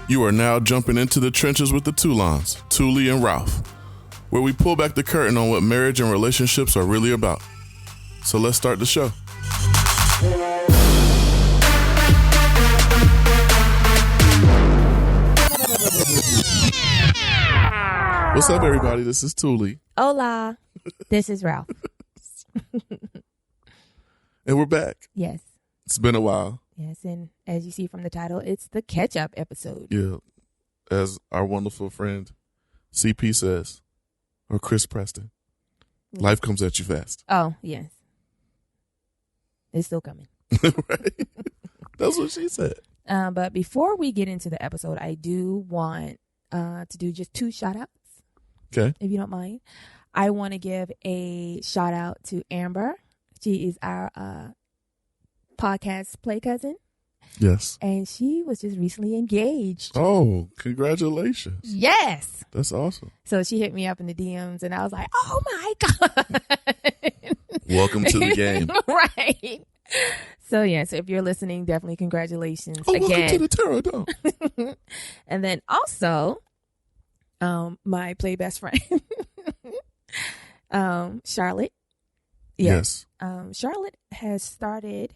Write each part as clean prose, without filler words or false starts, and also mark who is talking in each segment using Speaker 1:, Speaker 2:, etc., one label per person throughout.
Speaker 1: You are now jumping into the trenches with the Toulons, Thule and Ralph, where we pull back the curtain on what marriage and relationships are really about. So let's start the show. What's up, everybody? This is Thule.
Speaker 2: Hola. This is Ralph.
Speaker 1: And we're back.
Speaker 2: Yes.
Speaker 1: It's been a while.
Speaker 2: Yes, and as you see from the title, it's the catch-up episode.
Speaker 1: Yeah. As our wonderful friend CP says, or Chris Preston, life comes at you fast.
Speaker 2: Oh, yes. It's still coming.
Speaker 1: Right? That's what she said.
Speaker 2: But before we get into the episode, I do want to do just 2 shout-outs.
Speaker 1: Okay.
Speaker 2: If you don't mind. I want to give a shout-out to Amber. She is our podcast play cousin.
Speaker 1: Yes.
Speaker 2: And she was just recently engaged.
Speaker 1: Oh, congratulations.
Speaker 2: Yes.
Speaker 1: That's awesome.
Speaker 2: So she hit me up in the DMs and I was like, oh my God.
Speaker 1: Welcome to the game.
Speaker 2: Right. So if you're listening, definitely congratulations again.
Speaker 1: Welcome to the Terror Dome.
Speaker 2: And then also, my play best friend, Charlotte.
Speaker 1: Yes.
Speaker 2: Charlotte has started,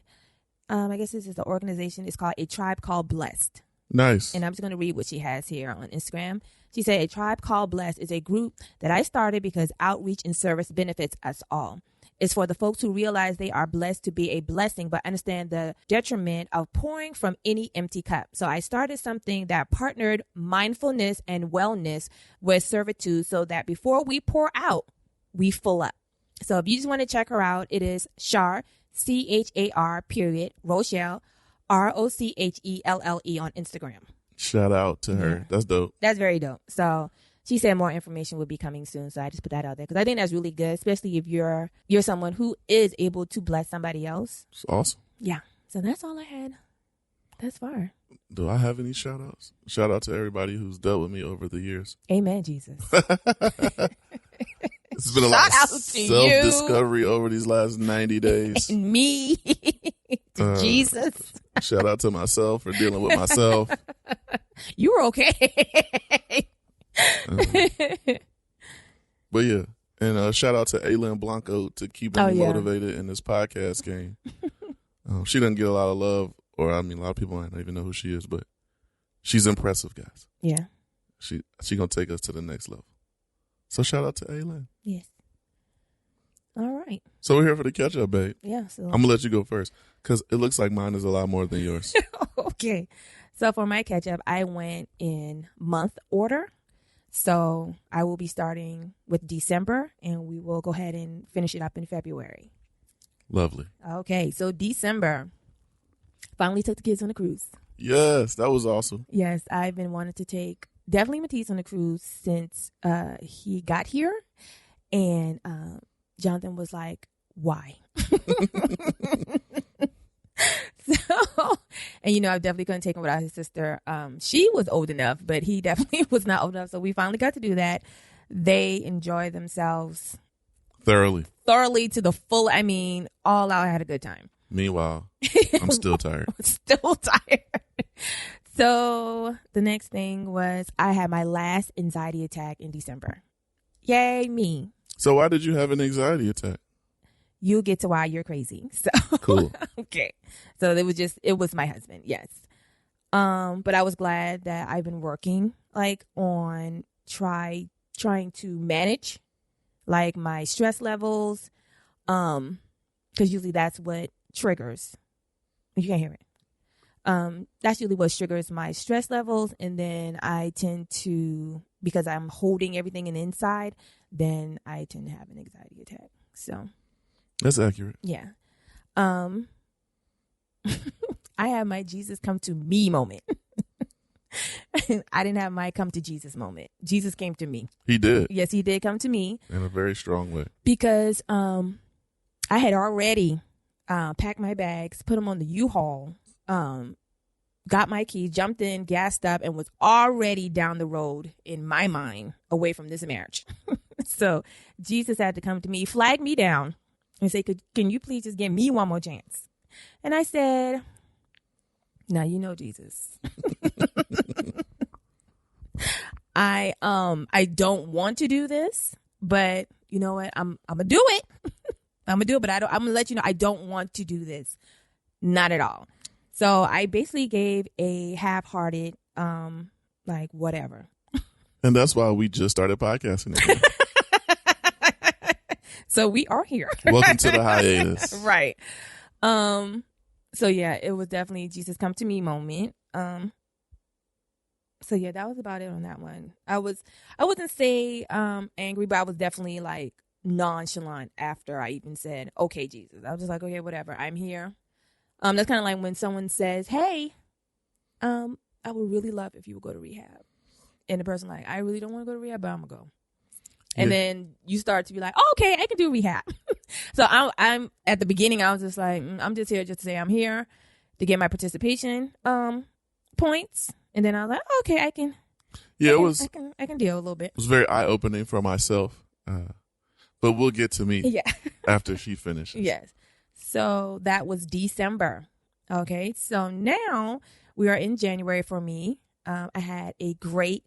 Speaker 2: I guess this is the organization. It's called A Tribe Called Blessed.
Speaker 1: Nice.
Speaker 2: And I'm just going to read what she has here on Instagram. She said, A Tribe Called Blessed is a group that I started because outreach and service benefits us all. It's for the folks who realize they are blessed to be a blessing, but understand the detriment of pouring from any empty cup. So I started something that partnered mindfulness and wellness with servitude so that before we pour out, we fill up. So if you just want to check her out, it is Char, CHAR, Rochelle, ROCHELLE on Instagram.
Speaker 1: Shout out to her.
Speaker 2: Yeah.
Speaker 1: That's dope.
Speaker 2: That's very dope. So she said more information will be coming soon. So I just put that out there because I think that's really good, especially if you're someone who is able to bless somebody else.
Speaker 1: It's awesome.
Speaker 2: Yeah. So that's all I had thus far.
Speaker 1: Do I have any shout outs? Shout out to everybody who's dealt with me over the years.
Speaker 2: Amen, Jesus.
Speaker 1: It's been a lot of self-discovery over these last 90 days.
Speaker 2: And me. Jesus.
Speaker 1: Shout out to myself for dealing with myself.
Speaker 2: You were okay.
Speaker 1: But yeah. And shout out to Aylin Blanco to keeping me motivated in this podcast game. She doesn't get a lot of love, or I mean, a lot of people might not even know who she is, but she's impressive, guys.
Speaker 2: Yeah.
Speaker 1: She gonna take us to the next level. So shout out to Aylin.
Speaker 2: Yes. All right.
Speaker 1: So we're here for the catch up, babe.
Speaker 2: Yeah. So
Speaker 1: I'm gonna let you go first because it looks like mine is a lot more than yours.
Speaker 2: Okay. So for my catch up, I went in month order. So I will be starting with December and we will go ahead and finish it up in February.
Speaker 1: Lovely.
Speaker 2: Okay. So December, finally took the kids on a cruise.
Speaker 1: Yes, that was awesome.
Speaker 2: Yes. I've been wanting to take definitely Matisse on a cruise since he got here. And Jonathan was like, why? So, and I definitely couldn't take him without his sister. She was old enough, but he definitely was not old enough. So we finally got to do that. They enjoyed themselves thoroughly to the full. I mean, all out. I had a good time.
Speaker 1: Meanwhile, I'm still tired.
Speaker 2: Still tired. So the next thing was I had my last anxiety attack in December. Yay, me.
Speaker 1: So why did you have an anxiety attack?
Speaker 2: You'll get to why you're crazy. So
Speaker 1: cool.
Speaker 2: Okay. So it was my husband. Yes. But I was glad that I've been working on trying to manage my stress levels. Cause usually that's what triggers. You can't hear it. That's usually what triggers my stress levels. And then I tend to, because I'm holding everything inside, then I tend to have an anxiety attack. So
Speaker 1: that's accurate.
Speaker 2: Yeah. I had my Jesus come to me moment. I didn't have my come to Jesus moment. Jesus came to me.
Speaker 1: He did.
Speaker 2: Yes, he did come to me.
Speaker 1: In a very strong way.
Speaker 2: Because I had already packed my bags, put them on the U-Haul, got my keys, jumped in, gassed up, and was already down the road in my mind away from this marriage. So Jesus had to come to me, flag me down, and say, can you please just give me one more chance? And I said, now you know Jesus. I don't want to do this, but you know what? I'm gonna do it. I'm gonna do it, but I'm gonna let you know I don't want to do this. Not at all. So I basically gave a half-hearted, like whatever.
Speaker 1: And that's why we just started podcasting again.
Speaker 2: So we are here.
Speaker 1: Welcome to the hiatus.
Speaker 2: Right. So yeah, it was definitely Jesus come to me moment. So yeah, that was about it on that one. I wouldn't say angry, but I was definitely like nonchalant after I even said, "Okay, Jesus." I was just like, "Okay, whatever. I'm here." That's kind of like when someone says, "Hey, I would really love if you would go to rehab," and the person like, "I really don't want to go to rehab, but I'm gonna go." And then you start to be like, oh, "Okay, I can do rehab." So I'm at the beginning, I was just like, I'm just here just to say I'm here to get my participation points. And then I was like, okay, I can.
Speaker 1: Yeah,
Speaker 2: I can deal a little bit.
Speaker 1: It was very eye opening for myself, but we'll get to me after she finishes.
Speaker 2: Yes. So that was December. Okay. So now we are in January for me. I had a great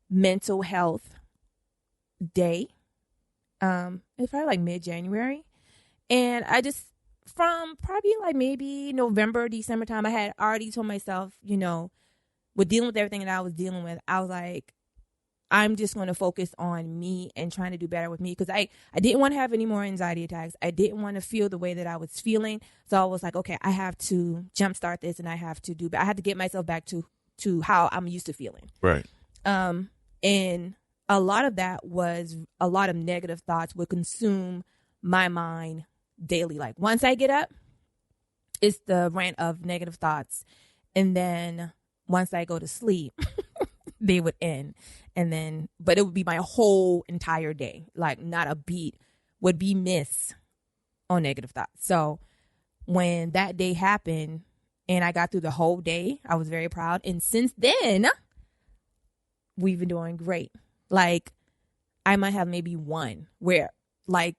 Speaker 2: mental health day. It's probably like mid-January, and I just from probably like maybe November, December time, I had already told myself, with dealing with everything that I was dealing with, I was like, I'm just going to focus on me and trying to do better with me, because I didn't want to have any more anxiety attacks. I didn't want to feel the way that I was feeling. So I was like, okay, I have to jumpstart this, and I have to get myself back to how I'm used to feeling.
Speaker 1: Right.
Speaker 2: And a lot of that was a lot of negative thoughts would consume my mind daily. Like once I get up, it's the rant of negative thoughts. And then once I go to sleep, they would end. And then, but it would be my whole entire day. Like not a beat would be missed on negative thoughts. So when that day happened and I got through the whole day, I was very proud. And since then, we've been doing great. Like, I might have maybe one where, like,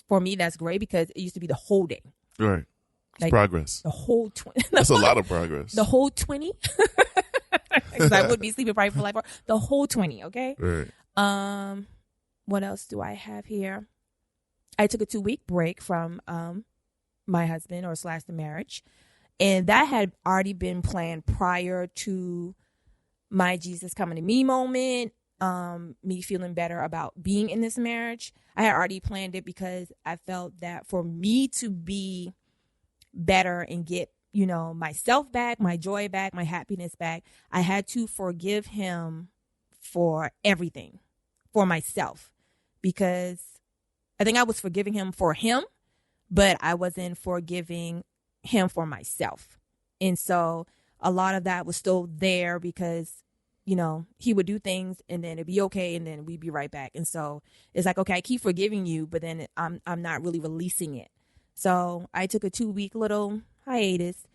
Speaker 2: for me, that's great because it used to be the whole day.
Speaker 1: Right. It's
Speaker 2: like,
Speaker 1: progress.
Speaker 2: The whole 20.
Speaker 1: That's a lot of progress.
Speaker 2: The whole 20. Because I would be sleeping probably for like the whole 20, okay?
Speaker 1: Right.
Speaker 2: What else do I have here? I took a 2-week break from my husband / the marriage. And that had already been planned prior to my Jesus coming to me moment. Me feeling better about being in this marriage. I had already planned it because I felt that for me to be better and get, myself back, my joy back, my happiness back, I had to forgive him for everything, for myself, because I think I was forgiving him for him, but I wasn't forgiving him for myself. And so a lot of that was still there because he would do things and then it'd be okay. And then we'd be right back. And so it's like, okay, I keep forgiving you, but then I'm not really releasing it. So I took a 2-week little hiatus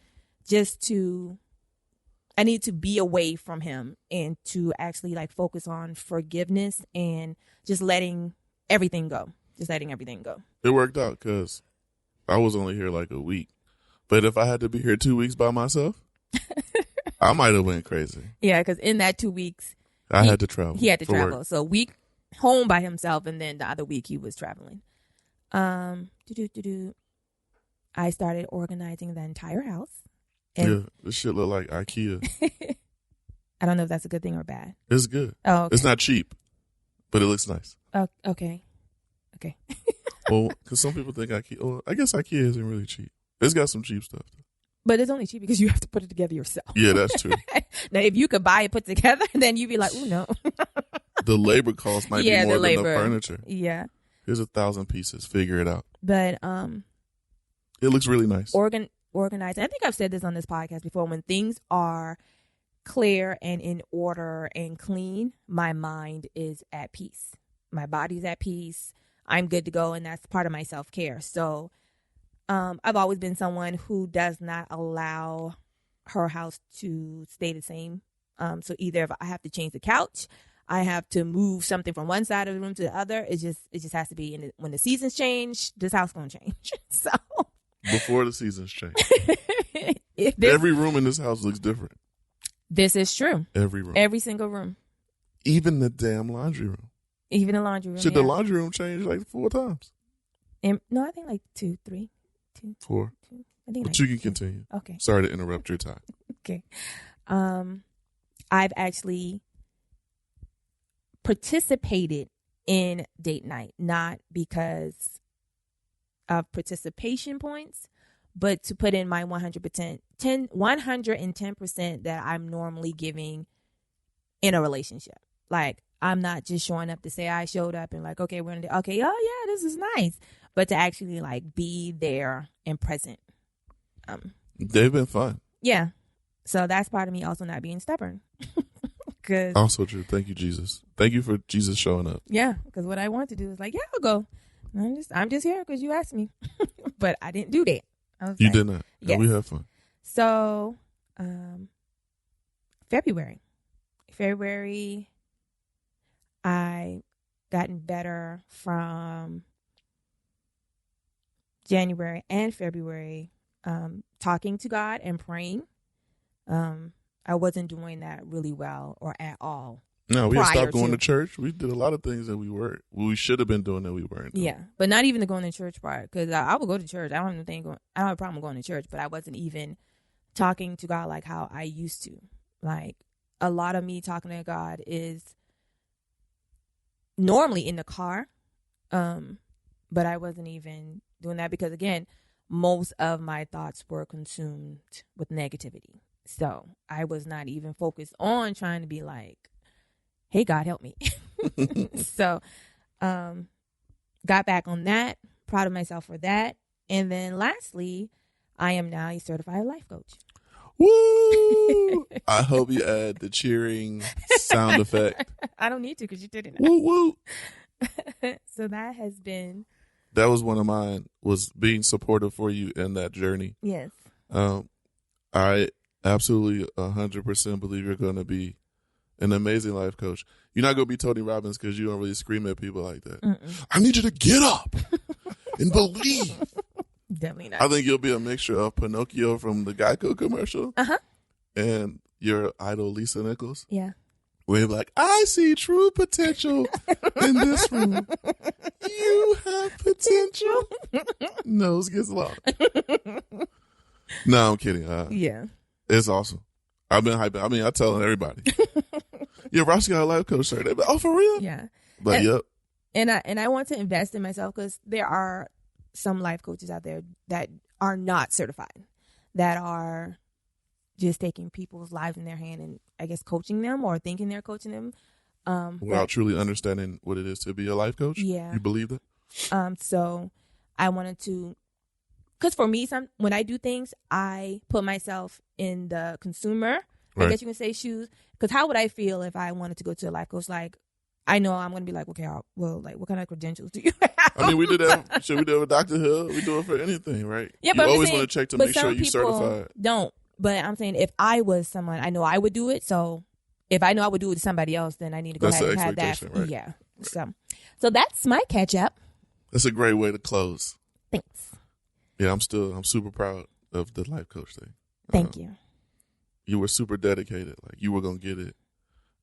Speaker 2: I need to be away from him and to actually like focus on forgiveness and just letting everything go. It
Speaker 1: worked out because I was only here like a week, but if I had to be here 2 weeks by myself, I might have went crazy.
Speaker 2: Yeah, because in that 2 weeks,
Speaker 1: I had to travel.
Speaker 2: He had to travel.
Speaker 1: Work.
Speaker 2: So a week home by himself, and then the other week he was traveling. I started organizing the entire house.
Speaker 1: Yeah, this shit look like IKEA.
Speaker 2: I don't know if that's a good thing or bad.
Speaker 1: It's good.
Speaker 2: Oh, okay.
Speaker 1: It's not cheap, but it looks nice.
Speaker 2: Okay.
Speaker 1: Well, because some people think IKEA. Well, I guess IKEA isn't really cheap. It's got some cheap stuff though.
Speaker 2: But it's only cheap because you have to put it together yourself.
Speaker 1: Yeah, that's true.
Speaker 2: Now, if you could buy it put together, then you'd be like, "Ooh, no."
Speaker 1: The labor cost might be more than the furniture.
Speaker 2: Yeah.
Speaker 1: Here's 1,000 pieces. Figure it out.
Speaker 2: But
Speaker 1: it looks really nice.
Speaker 2: Organized. I think I've said this on this podcast before. When things are clear and in order and clean, my mind is at peace. My body's at peace. I'm good to go, and that's part of my self-care. So I've always been someone who does not allow her house to stay the same. So either if I have to change the couch, I have to move something from one side of the room to the other. It just has to be. And when the seasons change, this house gonna change. So
Speaker 1: before the seasons change, every room in this house looks different.
Speaker 2: This is true.
Speaker 1: Every room,
Speaker 2: every single room.
Speaker 1: Even the damn laundry room.
Speaker 2: Even the laundry room.
Speaker 1: Should the laundry room change like 4 times?
Speaker 2: No, I think like 2, 3, 2,
Speaker 1: 4.
Speaker 2: 2. I think
Speaker 1: but
Speaker 2: like
Speaker 1: you can continue.
Speaker 2: Okay.
Speaker 1: Sorry to interrupt your time.
Speaker 2: Okay. I've actually participated in date night, not because of participation points, but to put in my 110% that I'm normally giving in a relationship. Like, I'm not just showing up to say I showed up and like, okay, we're going to do, okay, oh yeah, this is nice. But to actually like be there and present.
Speaker 1: They've been fun.
Speaker 2: Yeah. So that's part of me also not being stubborn.
Speaker 1: Also true. Thank you, Jesus. Thank you for Jesus showing up.
Speaker 2: Yeah. Because what I want to do is like, yeah, I'll go. I'm just here because you asked me. But I didn't do that.
Speaker 1: You did not.
Speaker 2: Yes.
Speaker 1: And we had fun.
Speaker 2: So, February, I gotten better from January and February, talking to God and praying. I wasn't doing that really well or at all.
Speaker 1: No, we had stopped going to church. We did a lot of things that we should have been doing that we weren't doing.
Speaker 2: Yeah, but not even the going to church part, because I would go to church. I don't have a problem going to church, but I wasn't even talking to God like how I used to. Like, a lot of me talking to God is normally in the car, but I wasn't even doing that because, again, most of my thoughts were consumed with negativity. So I was not even focused on trying to be like, hey, God, help me. So got back on that. Proud of myself for that. And then lastly, I am now a certified life coach.
Speaker 1: Woo! I hope you add the cheering sound effect.
Speaker 2: I don't need to because you did it.
Speaker 1: Woo, woo.
Speaker 2: So that has been.
Speaker 1: That was one of mine, was being supportive for you in that journey.
Speaker 2: Yes.
Speaker 1: I absolutely 100% believe you're going to be an amazing life coach. You're not going to be Tony Robbins because you don't really scream at people like that. Mm-mm. I need you to get up and believe.
Speaker 2: Definitely not.
Speaker 1: I think you'll be a mixture of Pinocchio from the Geico commercial and your idol Lisa Nichols.
Speaker 2: Yeah.
Speaker 1: Where you're like, I see true potential in this room. You have potential. Nose gets long. No, I'm kidding.
Speaker 2: Yeah.
Speaker 1: It's awesome. I've been hyping. I mean, I'm telling everybody. Yeah, Ross got a life coach shirt. Like, oh, for real?
Speaker 2: Yeah.
Speaker 1: But yep.
Speaker 2: And I want to invest in myself because there are some life coaches out there that are not certified, that are just taking people's lives in their hand and I guess coaching them or thinking they're coaching them.
Speaker 1: Without truly understanding what it is to be a life coach?
Speaker 2: Yeah.
Speaker 1: You believe that?
Speaker 2: So I wanted to, because for me, when I do things, I put myself in the consumer, I guess you can say, shoes. Because how would I feel if I wanted to go to a life coach? Like, I know I'm going to be like, okay, well, like, what kind of credentials do you have?
Speaker 1: I mean, we do that. Should we do it with Dr. Hill? We do it for anything, right?
Speaker 2: Yeah,
Speaker 1: you always want to check to make sure you're certified.
Speaker 2: Don't. But I'm saying if I was someone, I know I would do it. So if I know I would do it to somebody else, then I need to go ahead and have that. Right? Yeah. So that's my catch up.
Speaker 1: That's a great way to close.
Speaker 2: Thanks.
Speaker 1: Yeah, I'm super proud of the life coach thing.
Speaker 2: Thank you.
Speaker 1: You were super dedicated. Like, you were going to get it.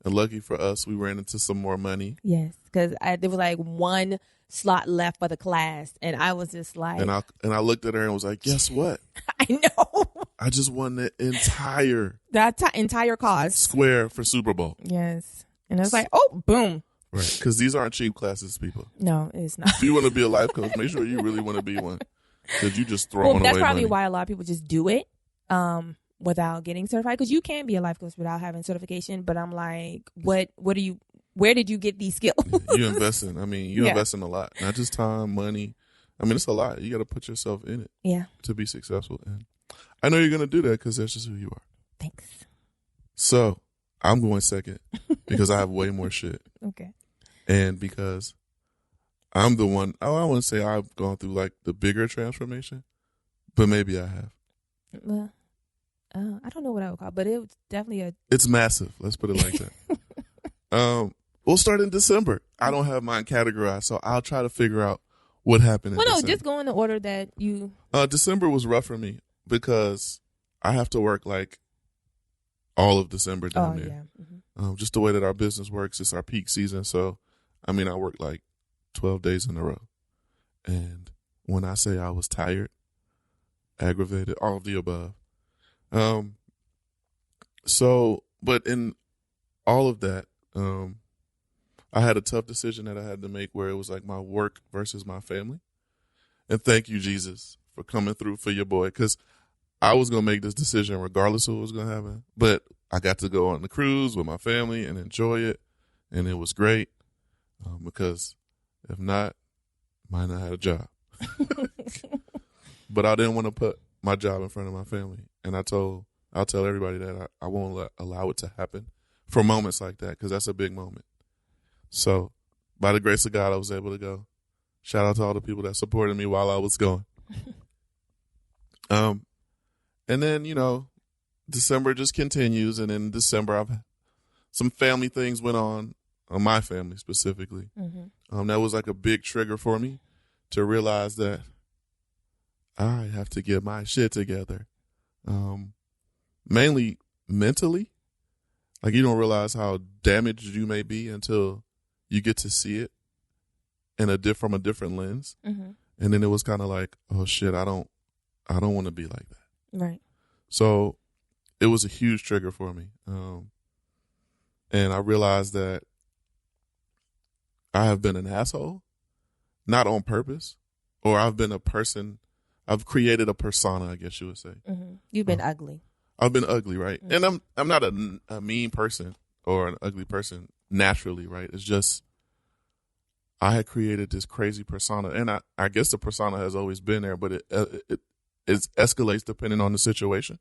Speaker 1: And lucky for us, we ran into some more money.
Speaker 2: Yes, because there was like one slot left for the class, and I was just like,
Speaker 1: and I looked at her and was like, guess what?
Speaker 2: I know.
Speaker 1: I just won the entire
Speaker 2: cost
Speaker 1: square for Super Bowl.
Speaker 2: Yes, and I was like, oh, boom.
Speaker 1: Right, because these aren't cheap classes, people.
Speaker 2: No, it's not.
Speaker 1: If you want to be a life coach, make sure you really want to be one, because you just throwing away money.
Speaker 2: That's probably why a lot of people just do it. Without getting certified, because you can be a life coach without having certification. But I'm like, where did you get these skills?
Speaker 1: You invest in. I mean, you invest in a lot, not just time, money. I mean, it's a lot. You got to put yourself in it, to be successful. And I know you're gonna do that because that's just who you are.
Speaker 2: Thanks.
Speaker 1: So I'm going second because I have way more shit.
Speaker 2: Okay.
Speaker 1: And because I'm the one. I want to say I've gone through like the bigger transformation, but maybe I have.
Speaker 2: Well. I don't know what I would call it, but it was definitely
Speaker 1: It's massive. Let's put it like that. We'll start in December. I don't have mine categorized, so I'll try to figure out what happened in December.
Speaker 2: Just go in the order that you...
Speaker 1: December was rough for me because I have to work like all of December down there.
Speaker 2: Yeah. Mm-hmm.
Speaker 1: Just the way that our business works, it's our peak season. So, I mean, I worked like 12 days in a row. And when I say I was tired, aggravated, all of the above. But in all of that, I had a tough decision that I had to make where it was like my work versus my family. And thank you, Jesus, for coming through for your boy. Because I was going to make this decision regardless of what was going to happen. But I got to go on the cruise with my family and enjoy it. And it was great. Because if not, I might not have a job. But I didn't want to put my job in front of my family. And I'll tell everybody that I won't allow it to happen for moments like that, because that's a big moment. So by the grace of God, I was able to go. Shout out to all the people that supported me while I was going. And then, December just continues. And in December, some family things went on my family specifically. Mm-hmm. That was like a big trigger for me to realize that I have to get my shit together. Mainly mentally. Like, you don't realize how damaged you may be until you get to see it from a different lens. Mm-hmm. And then it was kind of like, oh shit, I don't want to be like that.
Speaker 2: Right.
Speaker 1: So it was a huge trigger for me. And I realized that I have been an asshole, not on purpose, or I've created a persona, I guess you would say.
Speaker 2: Mm-hmm. You've been ugly.
Speaker 1: I've been ugly, right? Mm-hmm. And I'm not a mean person or an ugly person naturally, right? It's just I had created this crazy persona, and I guess the persona has always been there, but it escalates depending on the situation.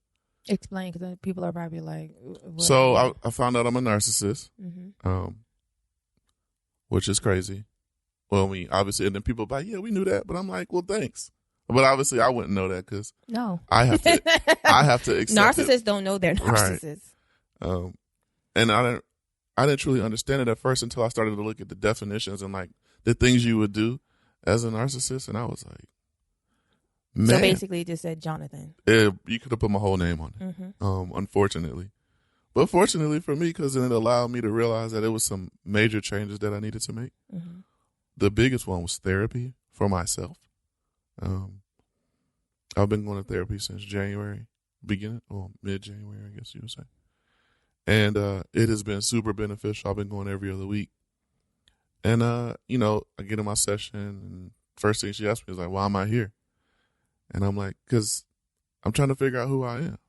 Speaker 2: Explain, because people are probably like, what?
Speaker 1: So I found out I'm a narcissist, mm-hmm. Which is crazy. Well, obviously, and then people are like, yeah, we knew that, but I'm like, well, thanks. But obviously, I wouldn't know that because I have to accept
Speaker 2: narcissists don't know they're narcissists.
Speaker 1: Right. And I didn't truly understand it at first until I started to look at the definitions and like the things you would do as a narcissist, and I was like, man.
Speaker 2: So basically, it just said Jonathan.
Speaker 1: You could have put my whole name on it. Mm-hmm. Unfortunately, but fortunately for me, because then it allowed me to realize that there was some major changes that I needed to make. Mm-hmm. The biggest one was therapy for myself. I've been going to therapy since January, mid-January, I guess you would say. And it has been super beneficial. I've been going every other week. And, I get in my session, and first thing she asked me is like, why am I here? And I'm like, because I'm trying to figure out who I am.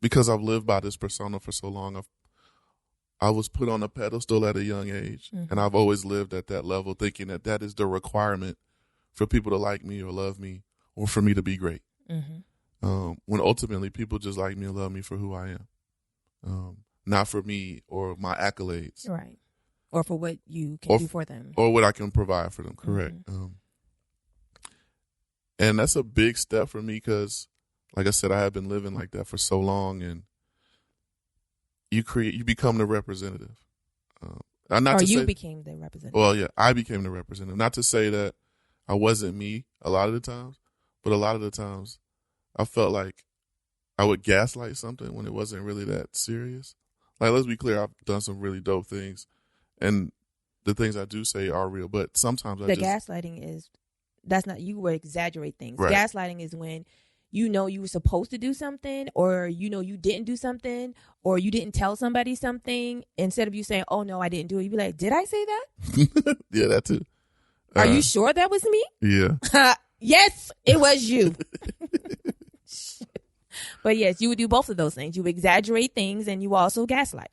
Speaker 1: Because I've lived by this persona for so long. I was put on a pedestal at a young age, mm-hmm. and I've always lived at that level thinking that is the requirement for people to like me or love me or for me to be great. Mm-hmm. When ultimately people just like me and love me for who I am. Not for me or my accolades.
Speaker 2: Right. Or for what you can do for them.
Speaker 1: Or what I can provide for them. Correct. Mm-hmm. And that's a big step for me because, like I said, I have been living like that for so long, and you become the representative.
Speaker 2: Became the representative.
Speaker 1: Well, yeah, I became the representative. Not to say that I wasn't me a lot of the times, but a lot of the times I felt like I would gaslight something when it wasn't really that serious. Like, let's be clear, I've done some really dope things, and the things I do say are real, but sometimes
Speaker 2: gaslighting is, that's not, you would exaggerate things.
Speaker 1: Right.
Speaker 2: Gaslighting is when you were supposed to do something, or you didn't do something, or you didn't tell somebody something. Instead of you saying, oh no, I didn't do it, you be like, did I say that?
Speaker 1: Yeah, that too.
Speaker 2: Are you sure that was me?
Speaker 1: Yeah.
Speaker 2: Yes, it was you. But yes, you would do both of those things. You would exaggerate things, and you also gaslight.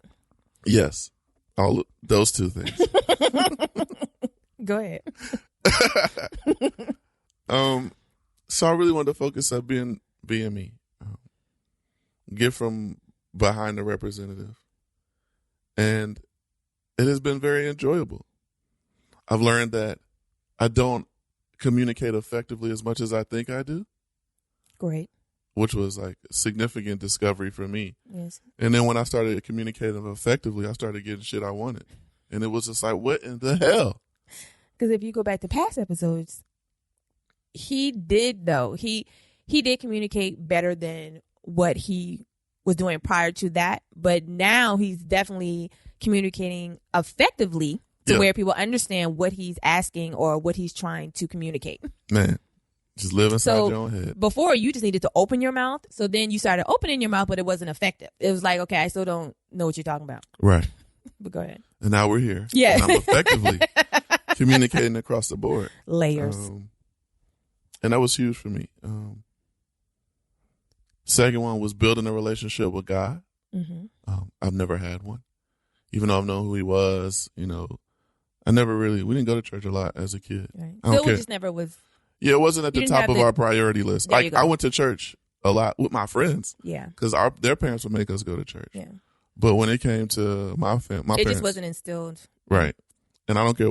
Speaker 1: Yes. All those two things.
Speaker 2: Go ahead.
Speaker 1: So I really wanted to focus on being me. Get from behind the representative. And it has been very enjoyable. I've learned that I don't communicate effectively as much as I think I do.
Speaker 2: Great.
Speaker 1: Which was like a significant discovery for me.
Speaker 2: Yes.
Speaker 1: And then when I started communicating effectively, I started getting shit I wanted. And it was just like, what in the hell?
Speaker 2: Because if you go back to past episodes, he did communicate better than what he was doing prior to that. But now he's definitely communicating effectively to
Speaker 1: Yeah.
Speaker 2: where people understand what he's asking or what he's trying to communicate.
Speaker 1: Man, just live inside your own head.
Speaker 2: Before, you just needed to open your mouth. So then you started opening your mouth, but it wasn't effective. It was like, okay, I still don't know what you're talking about.
Speaker 1: Right.
Speaker 2: But go ahead.
Speaker 1: And now we're here.
Speaker 2: Yeah.
Speaker 1: And I'm effectively communicating across the board.
Speaker 2: Layers.
Speaker 1: And that was huge for me. Second one was building a relationship with God. I've never had one. Even though I've known who he was, you know, we didn't go to church a lot as a kid.
Speaker 2: Right.
Speaker 1: I don't care.
Speaker 2: It just never was.
Speaker 1: Yeah, it wasn't at the top of our priority list. Like, I went to church a lot with my friends.
Speaker 2: Yeah.
Speaker 1: Because their parents would make us go to church.
Speaker 2: Yeah.
Speaker 1: But when it came to my parents.
Speaker 2: It just wasn't instilled.
Speaker 1: Right. And I don't care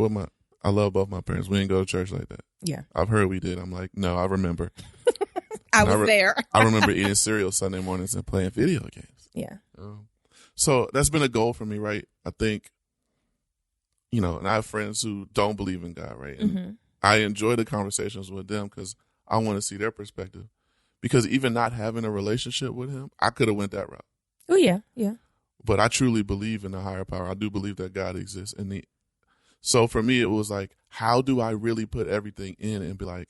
Speaker 1: I love both my parents. We didn't go to church like that.
Speaker 2: Yeah.
Speaker 1: I've heard we did. I'm like, no, I remember.
Speaker 2: I was there.
Speaker 1: I remember eating cereal Sunday mornings and playing video games.
Speaker 2: Yeah.
Speaker 1: So that's been a goal for me, right? I think, you know, and I have friends who don't believe in God, right? And I enjoy the conversations with them because I want to see their perspective. Because even not having a relationship with him, I could have went that route.
Speaker 2: Oh, yeah. Yeah.
Speaker 1: But I truly believe in the higher power. I do believe that God exists. So for me, it was like, how do I really put everything in and be like,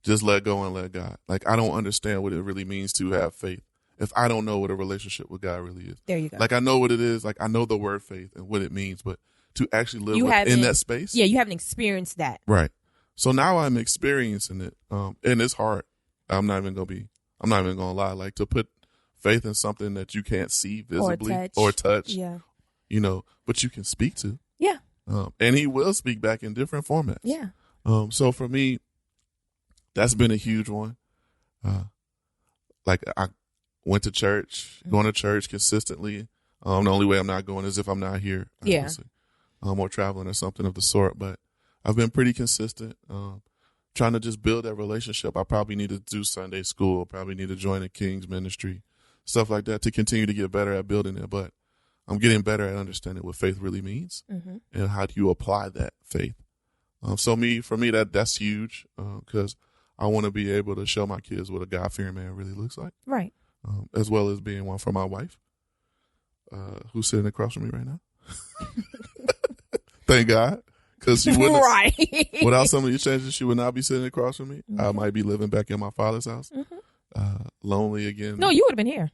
Speaker 1: just let go and let God? Like, I don't understand what it really means to have faith if I don't know what a relationship with God really is.
Speaker 2: There you go.
Speaker 1: Like, I know what it is. Like, I know the word faith and what it means, but to actually live in that space.
Speaker 2: Yeah, you haven't experienced that.
Speaker 1: Right. So now I'm experiencing it. And it's hard. I'm not even going to lie. Like, to put faith in something that you can't see visibly or touch.
Speaker 2: Yeah.
Speaker 1: You know, but you can speak to.
Speaker 2: Yeah.
Speaker 1: And he will speak back in different formats.
Speaker 2: Yeah.
Speaker 1: So for me, that's been a huge one. Like, I went to church, going to church consistently. The only way I'm not going is if I'm not here. Obviously. Or traveling or something of the sort. But I've been pretty consistent. Trying to just build that relationship. I probably need to do Sunday school. Probably need to join a King's ministry. Stuff like that to continue to get better at building it. But I'm getting better at understanding what faith really means and how do you apply that faith. For me, that's huge because I want to be able to show my kids what a God-fearing man really looks like. Right. As well as being one for my wife, who's sitting across from me right now. Thank God. Because she wouldn't. Right. Without some of these changes, she would not be sitting across from me. I might be living back in my father's house. Lonely again.
Speaker 2: No, you would have been here.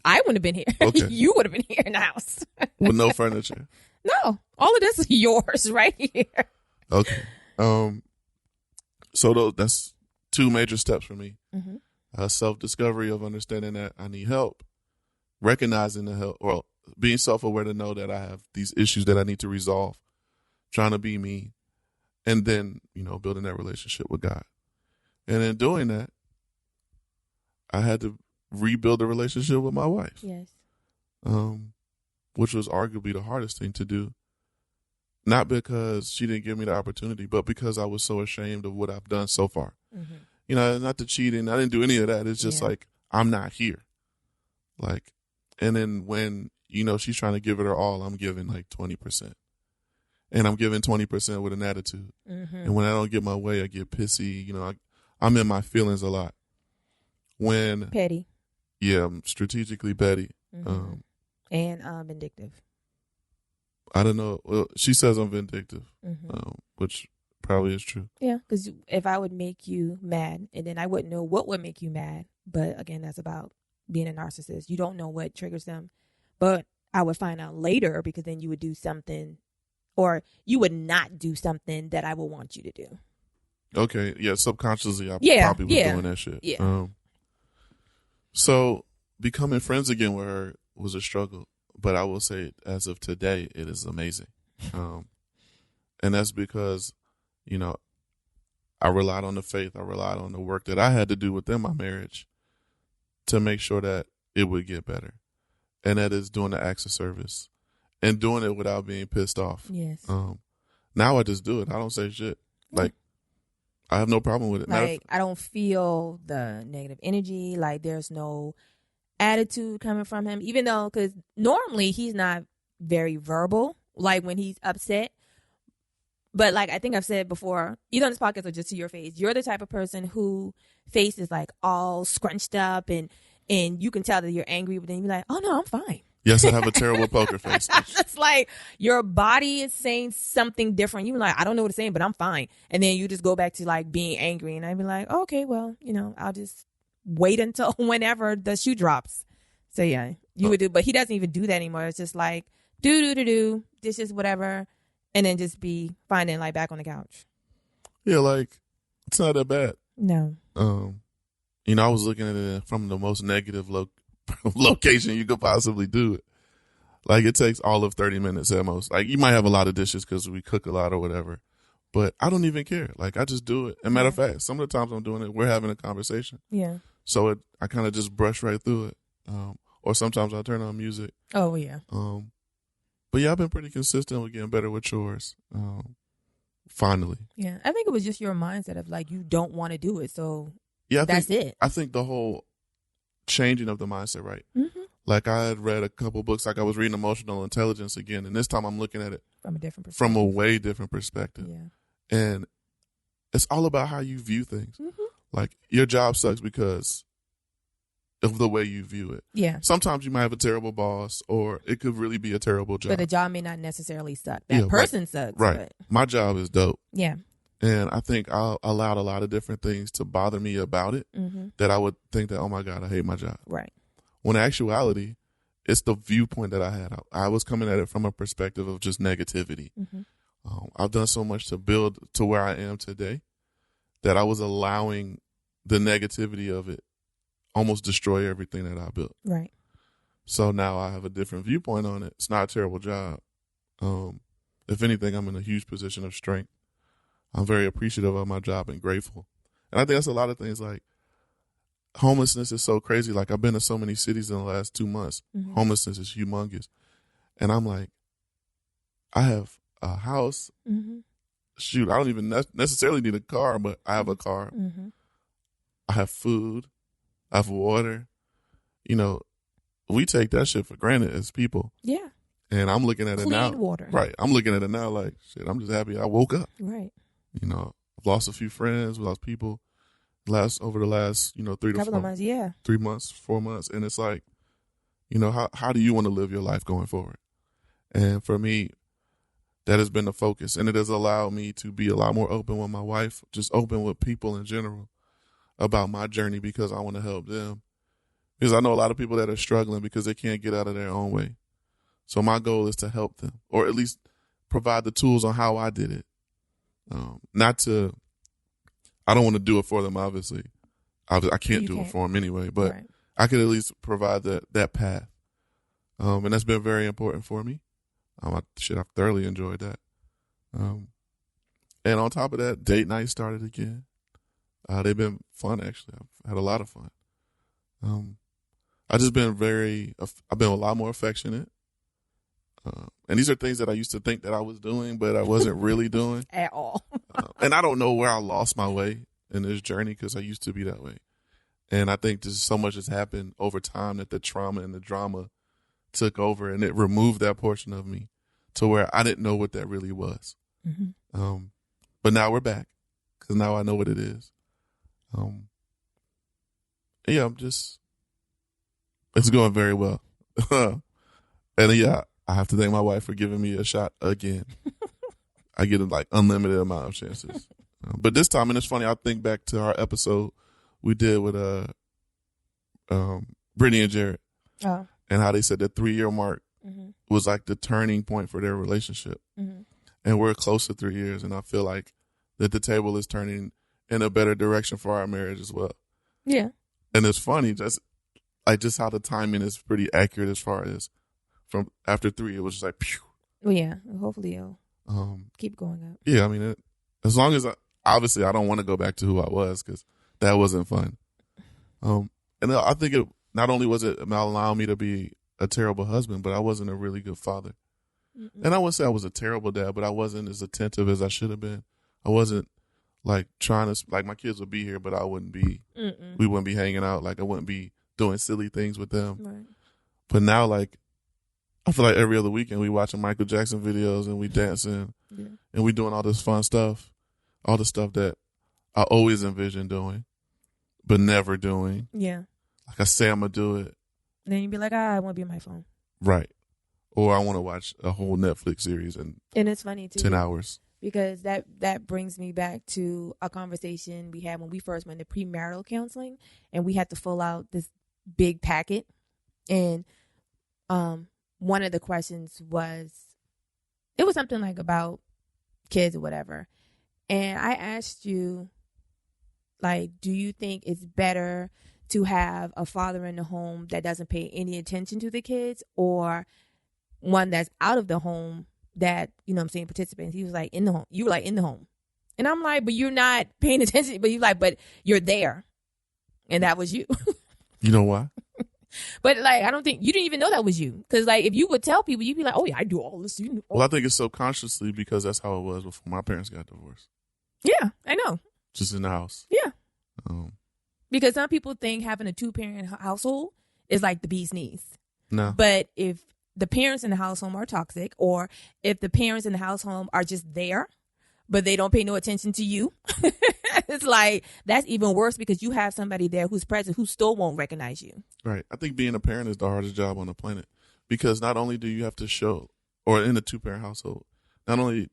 Speaker 2: I wouldn't have been here. Okay. You would have been here in the house.
Speaker 1: With no furniture.
Speaker 2: No. All of this is yours right here.
Speaker 1: Okay. So that's two major steps for me. Self-discovery of understanding that I need help. Recognizing the help. Well, being self-aware to know that I have these issues that I need to resolve. Trying to be me. And then, you know, building that relationship with God. And in doing that, I had to rebuild the relationship with my wife.
Speaker 2: Yes.
Speaker 1: Which was arguably the hardest thing to do. Not because she didn't give me the opportunity, but because I was so ashamed of what I've done so far. You know, not the cheating. I didn't do any of that. It's just like, I'm not here. Like, and then when, you know, she's trying to give it her all, I'm giving like 20%. And I'm giving 20% with an attitude. And when I don't get my way, I get pissy. You know, I'm in my feelings a lot.
Speaker 2: Petty.
Speaker 1: Yeah, I'm strategically petty.
Speaker 2: And vindictive.
Speaker 1: I don't know. Well, she says I'm vindictive, which probably is true.
Speaker 2: Yeah, because if I would make you mad, and then I wouldn't know what would make you mad. But again, that's about being a narcissist. You don't know what triggers them. But I would find out later because then you would do something, or you would not do something that I would want you to do.
Speaker 1: Okay. Yeah, subconsciously, I probably was doing that shit.
Speaker 2: Yeah.
Speaker 1: So becoming friends again with her was a struggle. But I will say, as of today, it is amazing. And that's because, you know, I relied on the faith. I relied on the work that I had to do within my marriage to make sure that it would get better. And that is doing the acts of service and doing it without being pissed off.
Speaker 2: Yes.
Speaker 1: Now I just do it. I don't say shit. Like, I have no problem with it.
Speaker 2: Like, I don't feel the negative energy. Like, there's no attitude coming from him, even though, because normally he's not very verbal, like when he's upset. But like I think I've said before, either on this podcast or just to your face, you're the type of person who face is like all scrunched up and you can tell that you're angry, but then you're like, oh no, I'm fine.
Speaker 1: Yes, I have a terrible poker face.
Speaker 2: It's like your body is saying something different. You're like, I don't know what it's saying, but I'm fine. And then you just go back to like being angry. And I'd be like, okay, well, I'll just wait until whenever the shoe drops. So yeah, you would do, but he doesn't even do that anymore. It's just like do, dishes, whatever. And then just be fine and like back on the couch.
Speaker 1: Yeah, like it's not that bad.
Speaker 2: No.
Speaker 1: I was looking at it from the most negative location you could possibly do it. Like it takes all of 30 minutes at most. Like you might have a lot of dishes because we cook a lot or whatever, but I don't even care. Like I just do it. And matter of fact, some of the times I'm doing it, we're having a conversation.
Speaker 2: Yeah.
Speaker 1: So I kind of just brush right through it. Or sometimes I'll turn on music.
Speaker 2: Oh yeah.
Speaker 1: But yeah, I've been pretty consistent with getting better with chores. Finally.
Speaker 2: Yeah. I think it was just your mindset of like, you don't want to do it. So
Speaker 1: yeah,
Speaker 2: that's it.
Speaker 1: I think the whole changing of the mindset, right?
Speaker 2: Mm-hmm.
Speaker 1: Like I had read a couple books, like I was reading Emotional Intelligence again, and this time I'm looking at it
Speaker 2: from a different perspective.
Speaker 1: From a way different perspective.
Speaker 2: Yeah.
Speaker 1: And it's all about how you view things.
Speaker 2: Mm-hmm.
Speaker 1: Like your job sucks because of the way you view it.
Speaker 2: Yeah.
Speaker 1: Sometimes you might have a terrible boss or it could really be a terrible job.
Speaker 2: But the job may not necessarily suck. That person sucks.
Speaker 1: Right.
Speaker 2: But...
Speaker 1: My job is dope.
Speaker 2: Yeah.
Speaker 1: And I think I allowed a lot of different things to bother me about it that I would think that, oh my God, I hate my job.
Speaker 2: Right.
Speaker 1: When in actuality, it's the viewpoint that I had. I was coming at it from a perspective of just negativity. Mm-hmm. I've done so much to build to where I am today that I was allowing the negativity of it almost destroy everything that I built.
Speaker 2: Right.
Speaker 1: So now I have a different viewpoint on it. It's not a terrible job. If anything, I'm in a huge position of strength. I'm very appreciative of my job and grateful. And I think that's a lot of things. Like homelessness is so crazy. Like I've been to so many cities in the last 2 months. Mm-hmm. Homelessness is humongous. And I'm like, I have a house. Mm-hmm. Shoot, I don't even necessarily need a car, but I have a car. Mm-hmm. I have food. I have water. We take that shit for granted as people.
Speaker 2: Yeah.
Speaker 1: And I'm looking at it now.
Speaker 2: Clean water.
Speaker 1: Right. I'm looking at it now like, shit, I'm just happy I woke up.
Speaker 2: Right.
Speaker 1: I've lost a few friends, we lost people over the last, 3 to 4
Speaker 2: months, yeah.
Speaker 1: 3 months, 4 months. And it's like, how do you want to live your life going forward? And for me, that has been the focus. And it has allowed me to be a lot more open with my wife, just open with people in general about my journey because I want to help them. Because I know a lot of people that are struggling because they can't get out of their own way. So my goal is to help them, or at least provide the tools on how I did it. I don't want to do it for them, obviously. I can't do it for them anyway, but right. I could at least provide that path. And that's been very important for me. I've thoroughly enjoyed that. And on top of that, date night started again. They've been fun, actually. I've had a lot of fun. I've been a lot more affectionate. And these are things that I used to think that I was doing, but I wasn't really doing.
Speaker 2: At all.
Speaker 1: And I don't know where I lost my way in this journey because I used to be that way. And I think just so much has happened over time that the trauma and the drama took over and it removed that portion of me to where I didn't know what that really was. Mm-hmm. But now we're back because now I know what it is. It's going very well. And yeah, I have to thank my wife for giving me a shot again. I get like unlimited amount of chances. But this time, and it's funny, I think back to our episode we did with Brittany and Jared. Oh. And how they said the 3-year mark was like the turning point for their relationship. Mm-hmm. And we're close to 3 years, and I feel like that the table is turning in a better direction for our marriage as well.
Speaker 2: Yeah.
Speaker 1: And it's funny, just how the timing is pretty accurate as far as from after 3, it was just like, pew.
Speaker 2: Well, yeah. Hopefully it'll keep going up.
Speaker 1: Yeah, I mean, as long as obviously I don't want to go back to who I was because that wasn't fun. And I think it not only was it allowing me to be a terrible husband, but I wasn't a really good father. Mm-mm. And I wouldn't say I was a terrible dad, but I wasn't as attentive as I should have been. I wasn't like trying to, like my kids would be here, but I wouldn't be, we wouldn't be hanging out. Like I wouldn't be doing silly things with them. Right. But now, like, I feel like every other weekend we watching Michael Jackson videos and we dancing and we doing all this fun stuff, all the stuff that I always envisioned doing, but never doing.
Speaker 2: Yeah.
Speaker 1: Like I say I'm going to do it.
Speaker 2: And then you'd be like, I want to be on my phone.
Speaker 1: Right. Or I want to watch a whole Netflix series in
Speaker 2: and it's funny too
Speaker 1: 10 hours.
Speaker 2: Because that brings me back to a conversation we had when we first went to premarital counseling, and we had to fill out this big packet. And one of the questions was, it was something like about kids or whatever. And I asked you, like, do you think it's better to have a father in the home that doesn't pay any attention to the kids, or one that's out of the home that, you know what I'm saying, participates? He was like, in the home. You were like, in the home. And I'm like, but you're not paying attention. But you're like, but you're there. And that was you.
Speaker 1: You know why?
Speaker 2: But like, I don't think you didn't even know that was you. Because like, if you would tell people, you'd be like, oh yeah, I do all this.
Speaker 1: Well, I think it's subconsciously because that's how it was before my parents got divorced.
Speaker 2: Yeah, I know.
Speaker 1: Just in the house.
Speaker 2: Yeah. Because some people think having a 2-parent household is like the bee's knees.
Speaker 1: No.
Speaker 2: But if the parents in the household are toxic, or if the parents in the household are just there, but they don't pay no attention to you, it's like, that's even worse, because you have somebody there who's present who still won't recognize you.
Speaker 1: Right. I think being a parent is the hardest job on the planet, because not only do you have to show, or in a 2-parent household, not only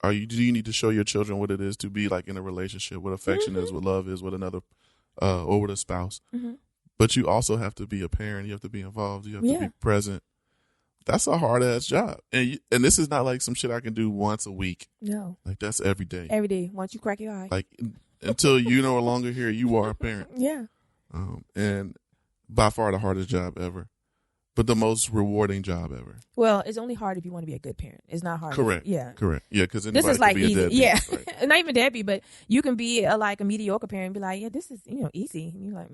Speaker 1: do you need to show your children what it is to be like in a relationship, what affection is, what love is, with another, or with a spouse, but you also have to be a parent. You have to be involved. You have to be present. That's a hard ass job. And this is not like some shit I can do once a week. No. Like, that's every day.
Speaker 2: Every day. Once you crack your eye.
Speaker 1: Like, until you no longer here, you are a parent.
Speaker 2: Yeah.
Speaker 1: And by far the hardest job ever, but the most rewarding job ever.
Speaker 2: Well, it's only hard if you want to be a good parent. It's not hard.
Speaker 1: Correct.
Speaker 2: Yeah.
Speaker 1: Correct. Yeah, because
Speaker 2: this is like easy. Yeah.
Speaker 1: Right.
Speaker 2: Not even deadbeat, but you can be a mediocre parent and be like, yeah, this is, easy. And you're like,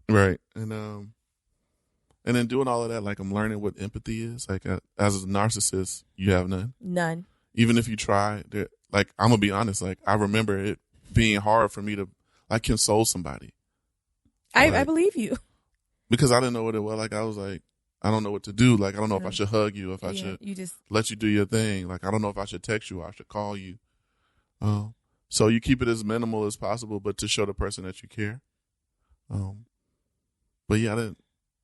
Speaker 1: Right. And then doing all of that, like, I'm learning what empathy is. Like, as a narcissist, you have none.
Speaker 2: None.
Speaker 1: Even if you try, like, I'm going to be honest, like, I remember it being hard for me to, like, console somebody.
Speaker 2: I believe you.
Speaker 1: Because I didn't know what it was. Like, I was like, I don't know what to do. Like, I don't know if I should hug you, if I should let you do your thing. Like, I don't know if I should text you or I should call you. So you keep it as minimal as possible, but to show the person that you care. But yeah,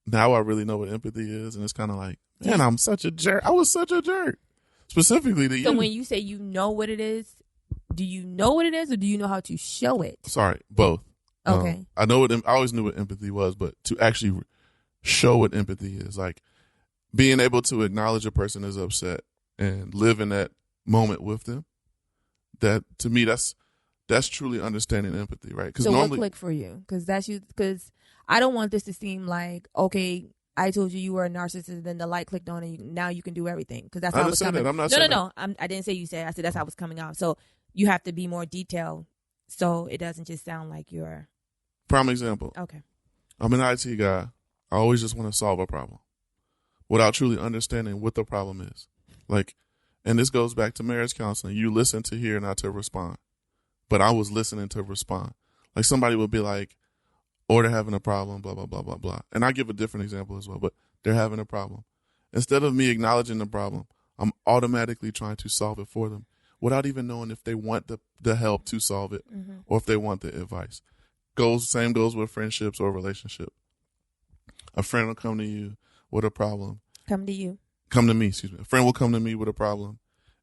Speaker 1: now I really know what empathy is, and it's kind of like, man, I'm such a jerk. I was such a jerk, specifically to you.
Speaker 2: So when you say you know what it is, do you know what it is, or do you know how to show it?
Speaker 1: Sorry, both.
Speaker 2: Okay.
Speaker 1: I always knew what empathy was, but to actually show what empathy is, like being able to acknowledge a person is upset and live in that moment with them. That, to me, that's truly understanding empathy, right?
Speaker 2: So normally, what clicked for you? Because that's you. Because I don't want this to seem like, okay, I told you were a narcissist, then the light clicked on, and now you can do everything. Because that's how it was coming.
Speaker 1: I'm not saying
Speaker 2: No. I didn't say you said. I said that's how it was coming out. So you have to be more detailed, so it doesn't just sound like you're.
Speaker 1: Prime example.
Speaker 2: Okay.
Speaker 1: I'm an IT guy. I always just want to solve a problem without truly understanding what the problem is. Like, and this goes back to marriage counseling. You listen to hear, not to respond. But I was listening to respond. Like, somebody would be like, or they're having a problem, blah, blah, blah, blah, blah. And I give a different example as well, but they're having a problem. Instead of me acknowledging the problem, I'm automatically trying to solve it for them without even knowing if they want the help to solve it or if they want the advice. Same goes with friendships or relationship. A friend will come to you with a problem.
Speaker 2: Come to you.
Speaker 1: Come to me, excuse me. A friend will come to me with a problem,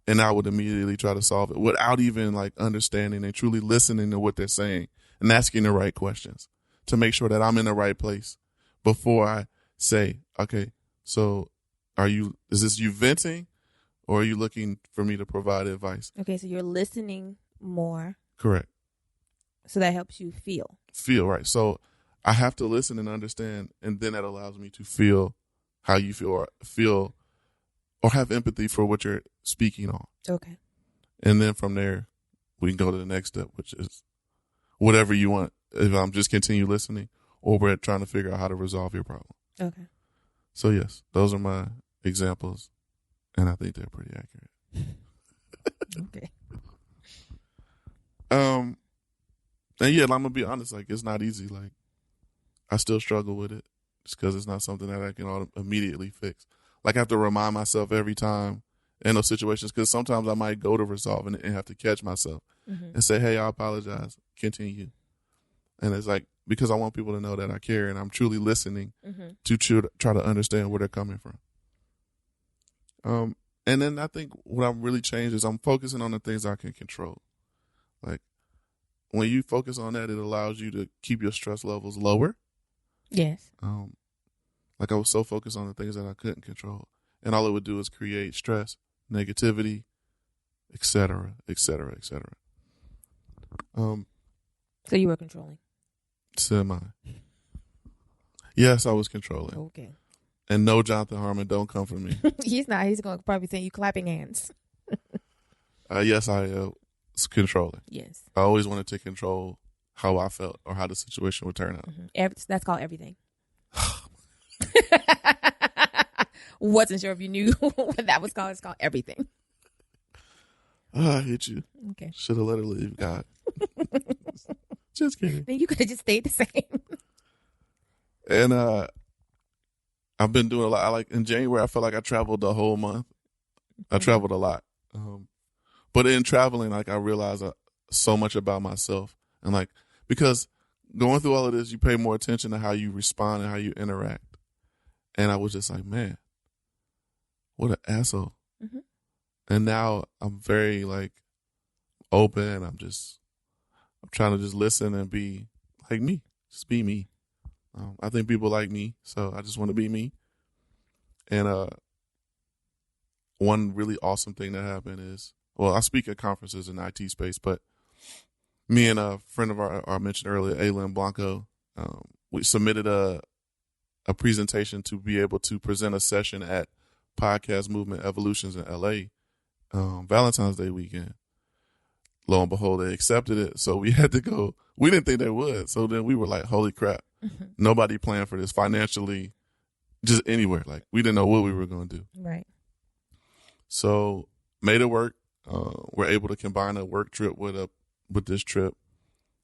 Speaker 1: and I would immediately try to solve it without even like understanding and truly listening to what they're saying and asking the right questions to make sure that I'm in the right place before I say, okay, so is this you venting, or are you looking for me to provide advice?
Speaker 2: Okay, so you're listening more.
Speaker 1: Correct.
Speaker 2: So that helps you feel.
Speaker 1: Feel, right. So I have to listen and understand, and then that allows me to feel how you feel or have empathy for what you're speaking on.
Speaker 2: Okay.
Speaker 1: And then from there, we can go to the next step, which is whatever you want. If I'm just continue listening, or we're trying to figure out how to resolve your problem. Okay. So yes, those are my examples, and I think they're pretty accurate.
Speaker 2: Okay.
Speaker 1: And yeah, I'm gonna be honest. Like, it's not easy. Like, I still struggle with it, just because it's not something that I can immediately fix. Like, I have to remind myself every time in those situations, because sometimes I might go to resolve and have to catch myself and say, "Hey, I apologize." Continue, and it's like because I want people to know that I care and I'm truly listening to try to understand where they're coming from. And then I think what I'm really changed is I'm focusing on the things I can control. Like when you focus on that, it allows you to keep your stress levels lower.
Speaker 2: Yes.
Speaker 1: Like I was so focused on the things that I couldn't control, and all it would do is create stress, negativity, et cetera, et cetera, et cetera.
Speaker 2: So you were controlling?
Speaker 1: Semi. Yes, I was controlling.
Speaker 2: Okay.
Speaker 1: And no, Jonathan Harmon, don't come for me.
Speaker 2: He's not. He's going to probably say you clapping hands.
Speaker 1: Yes, I was controlling.
Speaker 2: Yes.
Speaker 1: I always wanted to control how I felt or how the situation would turn out.
Speaker 2: That's called everything. Wasn't sure if you knew what that was called. It's called everything.
Speaker 1: I hit you.
Speaker 2: Okay.
Speaker 1: Should have let her leave, God. Just kidding.
Speaker 2: Then you could have just stayed the same.
Speaker 1: And I've been doing a lot. Like in January, I felt like I traveled the whole month. I traveled a lot. But in traveling, like I realized so much about myself. And like, because going through all of this, you pay more attention to how you respond and how you interact. And I was just like, man, what an asshole. Mm-hmm. And now I'm very like open. I'm trying to just listen and be like me. Just be me. I think people like me, so I just want to be me. And one really awesome thing that happened is, well, I speak at conferences in the IT space, but me and a friend of our I mentioned earlier, Aylin Blanco, we submitted a presentation to be able to present a session at Podcast Movement Evolutions in LA Valentine's Day weekend. Lo and behold, they accepted it. So we had to go. We didn't think they would. So then we were like, holy crap. Mm-hmm. Nobody planned for this financially, just anywhere. Like we didn't know what we were going to do.
Speaker 2: Right.
Speaker 1: So made it work. We're able to combine a work trip with this trip.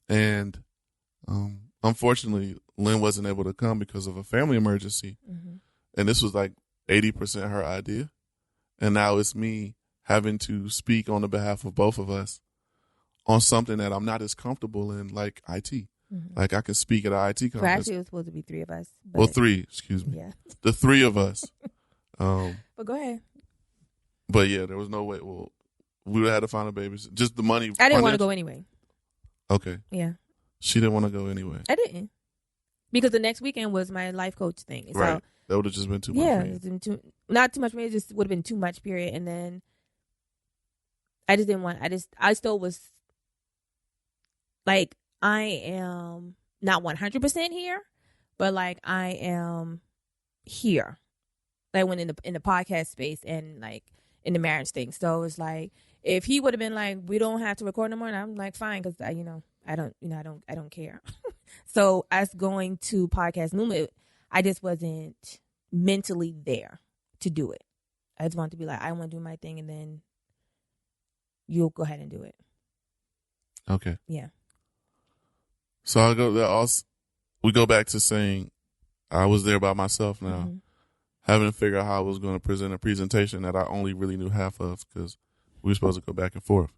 Speaker 1: And unfortunately, Lynn wasn't able to come because of a family emergency. Mm-hmm. And this was like 80% her idea. And now it's me having to speak on the behalf of both of us on something that I'm not as comfortable in, like IT. Mm-hmm. Like I can speak at an IT conference.
Speaker 2: Well, actually, it was supposed to be 3 of us.
Speaker 1: Well, 3, excuse me.
Speaker 2: Yeah.
Speaker 1: The 3 of us.
Speaker 2: But go ahead.
Speaker 1: But yeah, there was no way. Well, we would have had to find a babysitter. Just the money.
Speaker 2: I didn't want to go anyway.
Speaker 1: Okay.
Speaker 2: Yeah.
Speaker 1: She didn't want to go anyway.
Speaker 2: I didn't. Because the next weekend was my life coach thing. So,
Speaker 1: right. That would have just been too much.
Speaker 2: Yeah. Not too much. Maybe it just would have been too much, period. And then I just didn't want, I still was like, I am not 100% here, but like I am here. Like when in the podcast space and like in the marriage thing. So it's like, if he would have been like, we don't have to record no more, and I'm like, fine, because I don't care. So us going to Podcast Movement, I just wasn't mentally there to do it. I just wanted to be like, I want to do my thing, and then you'll go ahead and do it.
Speaker 1: Okay.
Speaker 2: Yeah.
Speaker 1: So we go back to saying I was there by myself now, having to figure out how I was going to present a presentation that I only really knew half of because we were supposed to go back and forth.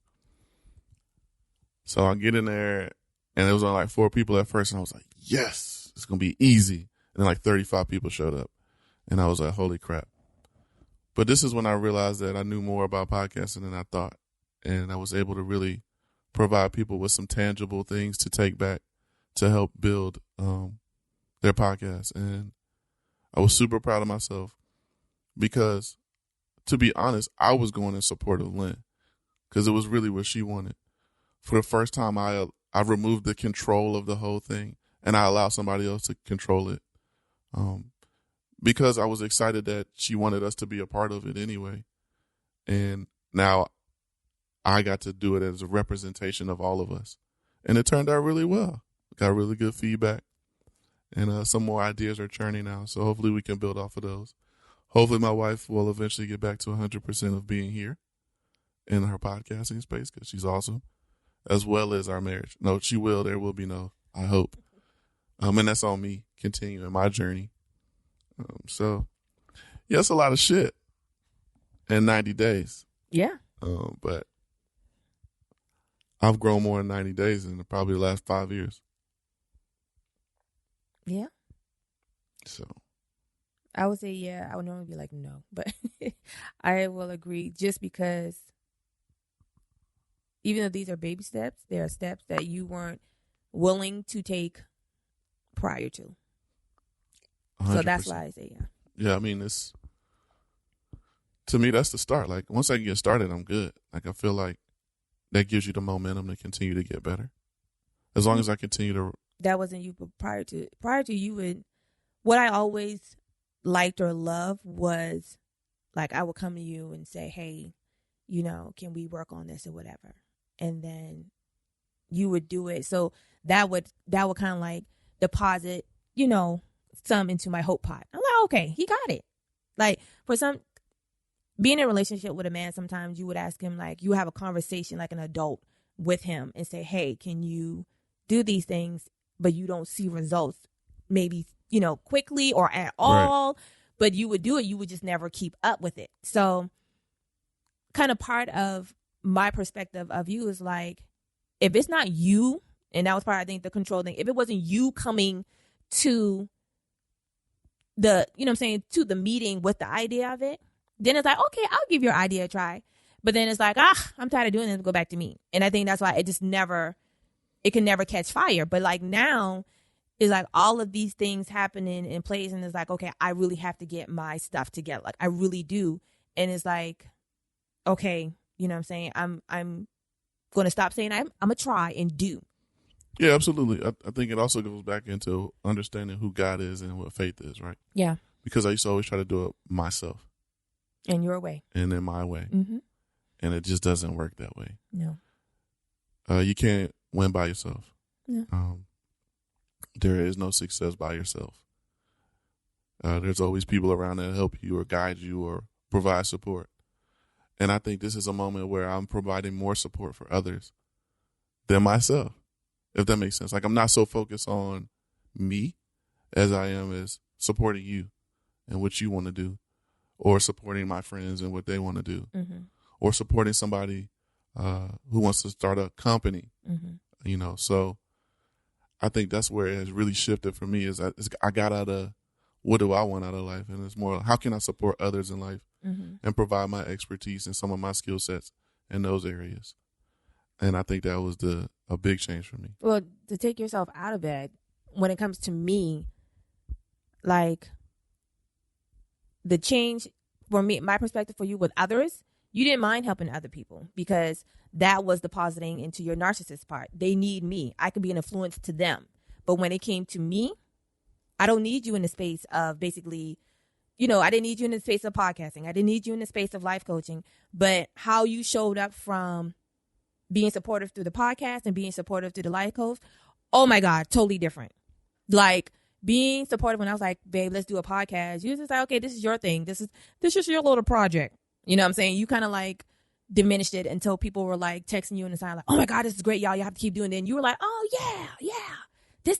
Speaker 1: So I get in there, and there was only like 4 people at first, and I was like, yes, it's going to be easy. And then like 35 people showed up, and I was like, holy crap. But this is when I realized that I knew more about podcasting than I thought, and I was able to really provide people with some tangible things to take back to help build their podcast. And I was super proud of myself because, to be honest, I was going in support of Lynn because it was really what she wanted. For the first time, I removed the control of the whole thing, and I allowed somebody else to control it because I was excited that she wanted us to be a part of it anyway. And now I got to do it as a representation of all of us. And it turned out really well. Got really good feedback. And some more ideas are churning now. So hopefully we can build off of those. Hopefully my wife will eventually get back to 100% of being here in her podcasting space because she's awesome, as well as our marriage. No, she will. There will be no, I hope. And that's on me continuing my journey. So, yeah, it's a lot of shit in 90 days.
Speaker 2: Yeah.
Speaker 1: But I've grown more in 90 days than probably the last 5 years.
Speaker 2: Yeah.
Speaker 1: So
Speaker 2: I would say, yeah, I would normally be like, no, but I will agree just because even though these are baby steps, there are steps that you weren't willing to take prior to. 100%. So that's why I say, yeah.
Speaker 1: Yeah, I mean, to me, that's the start. Like, once I get started, I'm good. Like, I feel like that gives you the momentum to continue to get better. As long as I continue to.
Speaker 2: That wasn't you, but prior to you would, what I always liked or loved was, like, I would come to you and say, hey, can we work on this or whatever? And then you would do it. So that would kind of like deposit, some into my hope pot. I'm like, okay, he got it. Like, for some, being in a relationship with a man, sometimes you would ask him, like, you have a conversation like an adult with him and say, hey, can you do these things, but you don't see results maybe, quickly or at all, right. But you would do it. You would just never keep up with it. So kind of part of my perspective of you is like, if it's not you, and that was part, I think, the control thing, if it wasn't you coming to the, to the meeting with the idea of it, then it's like, okay, I'll give your idea a try. But then it's like, I'm tired of doing this, go back to me. And I think that's why it can never catch fire. But like now, it's like all of these things happening in place, and it's like, okay, I really have to get my stuff together. Like, I really do. And it's like, okay, you know what I'm saying? I'm going to stop saying I'm going to try and do.
Speaker 1: Yeah, absolutely. I think it also goes back into understanding who God is and what faith is, right?
Speaker 2: Yeah.
Speaker 1: Because I used to always try to do it myself.
Speaker 2: In your way.
Speaker 1: And in my way.
Speaker 2: Mm-hmm.
Speaker 1: And it just doesn't work that way.
Speaker 2: No.
Speaker 1: You can't win by yourself.
Speaker 2: No.
Speaker 1: There is no success by yourself. There's always people around that help you or guide you or provide support. And I think this is a moment where I'm providing more support for others than myself, if that makes sense. Like, I'm not so focused on me as I am as supporting you and what you want to do, or supporting my friends and what they want to do,
Speaker 2: mm-hmm.
Speaker 1: or supporting somebody who wants to start a company,
Speaker 2: mm-hmm.
Speaker 1: So I think that's where it has really shifted for me. I got out of what do I want out of life, and it's more how can I support others in life,
Speaker 2: mm-hmm.
Speaker 1: and provide my expertise and some of my skill sets in those areas. And I think that was a big change for me.
Speaker 2: Well, to take yourself out of it, when it comes to me, like, the change for me, my perspective for you with others, you didn't mind helping other people because that was depositing into your narcissist part. They need me. I could be an influence to them. But when it came to me, I don't need you in the space of basically, I didn't need you in the space of podcasting. I didn't need you in the space of life coaching. But how you showed up from being supportive through the podcast and being supportive through the life coach, oh my God, totally different. Like, being supportive when I was like, babe, let's do a podcast. You was just like, okay, this is your thing. This is your little project. You know what I'm saying? You kind of like diminished it until people were like texting you in the side like, oh my God, this is great, y'all. You have to keep doing it. And you were like, oh yeah.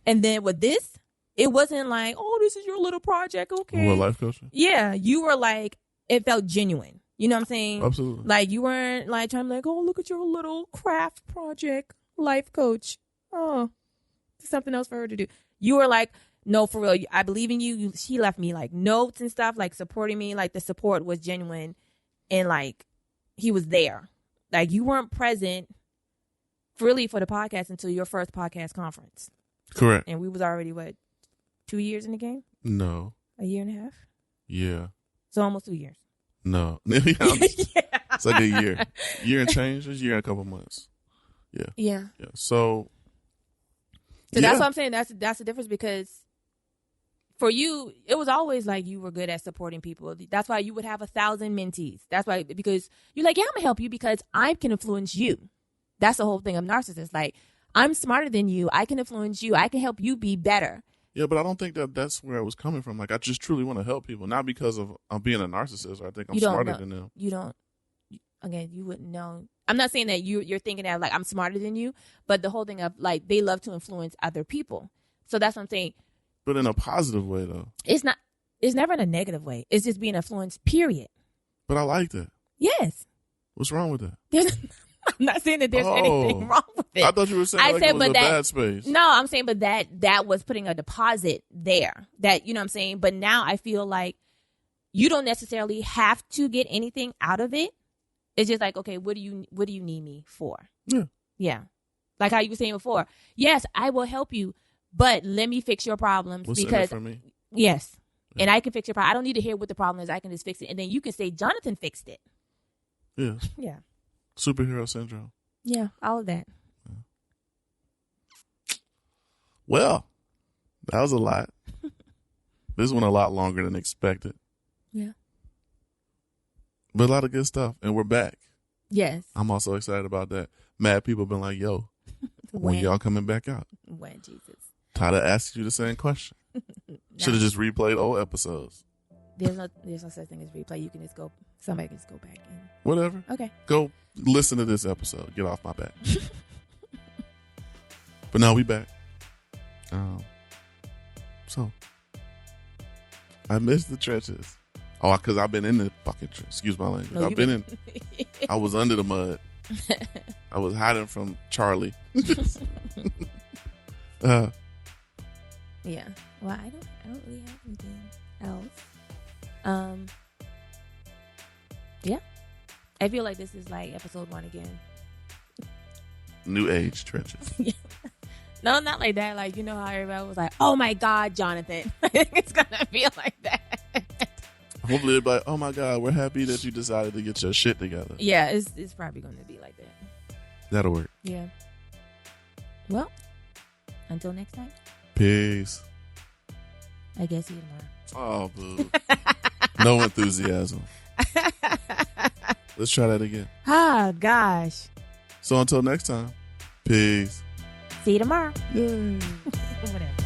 Speaker 2: And then with this, it wasn't like, oh, this is your little project. Okay.
Speaker 1: What, life coaching?
Speaker 2: Yeah. You were like, it felt genuine. You know what I'm saying?
Speaker 1: Absolutely.
Speaker 2: Like, you weren't like trying to like, oh, look at your little craft project, life coach. Oh, something else for her to do. You were like, no, for real, I believe in you. She left me like notes and stuff, like supporting me. Like, the support was genuine, and like he was there. Like, you weren't present really for the podcast until your first podcast conference.
Speaker 1: Correct.
Speaker 2: And we was already 2 years in the game?
Speaker 1: No.
Speaker 2: A year and a half?
Speaker 1: Yeah.
Speaker 2: So almost 2 years.
Speaker 1: No.
Speaker 2: Yeah.
Speaker 1: It's like a year and change. It's a year and a couple months. Yeah.
Speaker 2: Yeah.
Speaker 1: So
Speaker 2: that's what I'm saying. That's the difference, because for you, it was always like you were good at supporting people. That's why you would have 1,000 mentees. That's why, because you're like, yeah, I'm going to help you because I can influence you. That's the whole thing of narcissists. Like, I'm smarter than you. I can influence you. I can help you be better.
Speaker 1: Yeah, but I don't think that's where I was coming from. Like, I just truly want to help people, not because of I'm being a narcissist or I think I'm smarter than them.
Speaker 2: You don't. Again, you wouldn't know. I'm not saying that you're thinking that like I'm smarter than you, but the whole thing of like they love to influence other people. So that's what I'm saying.
Speaker 1: But in a positive way, though.
Speaker 2: It's never in a negative way. It's just being influenced, period.
Speaker 1: But I like that.
Speaker 2: Yes.
Speaker 1: What's wrong with that?
Speaker 2: I'm not saying that there's anything wrong with it.
Speaker 1: I thought you were saying it was a bad space.
Speaker 2: No, I'm saying, but that was putting a deposit there. That, you know what I'm saying? But now I feel like you don't necessarily have to get anything out of it. It's just like, okay, what do you need me for? Yeah. Like how you were saying before. Yes, I will help you, but let me fix your problems because
Speaker 1: for me.
Speaker 2: Yes. Yeah. And I can fix your problem. I don't need to hear what the problem is. I can just fix it. And then you can say, Jonathan fixed it.
Speaker 1: Yeah.
Speaker 2: Yeah.
Speaker 1: Superhero syndrome.
Speaker 2: Yeah, all of that.
Speaker 1: Yeah. Well, that was a lot. This went a lot longer than expected.
Speaker 2: Yeah.
Speaker 1: But a lot of good stuff. And we're back.
Speaker 2: Yes.
Speaker 1: I'm also excited about that. Mad people been like, yo, when y'all coming back out?
Speaker 2: When, Jesus?
Speaker 1: Tired of asking you the same question. Should have just replayed old episodes.
Speaker 2: There's no such thing as replay. You can just go, somebody can just go back in.
Speaker 1: Whatever.
Speaker 2: Okay.
Speaker 1: Go listen to this episode. Get off my back. But now we back. So, I missed the trenches. Oh, because I've been in the fucking trenches. Excuse my language.
Speaker 2: No,
Speaker 1: I've been in. I was under the mud. I was hiding from Charlie.
Speaker 2: Yeah. Well, I don't really have anything else. Yeah. I feel like this is like episode 1 again.
Speaker 1: New age trenches.
Speaker 2: Yeah. No, not like that. Like, you know how everybody was like, oh my God, Jonathan. It's going to feel like that.
Speaker 1: Hopefully everybody, oh my God, we're happy that you decided to get your shit together.
Speaker 2: Yeah, it's probably going to be like that.
Speaker 1: That'll work.
Speaker 2: Yeah. Well, until next time.
Speaker 1: Peace.
Speaker 2: I guess see you tomorrow.
Speaker 1: Oh, boo. No enthusiasm. Let's try that again.
Speaker 2: Oh, gosh.
Speaker 1: So until next time, peace.
Speaker 2: See you tomorrow.
Speaker 1: Yay.
Speaker 2: Whatever.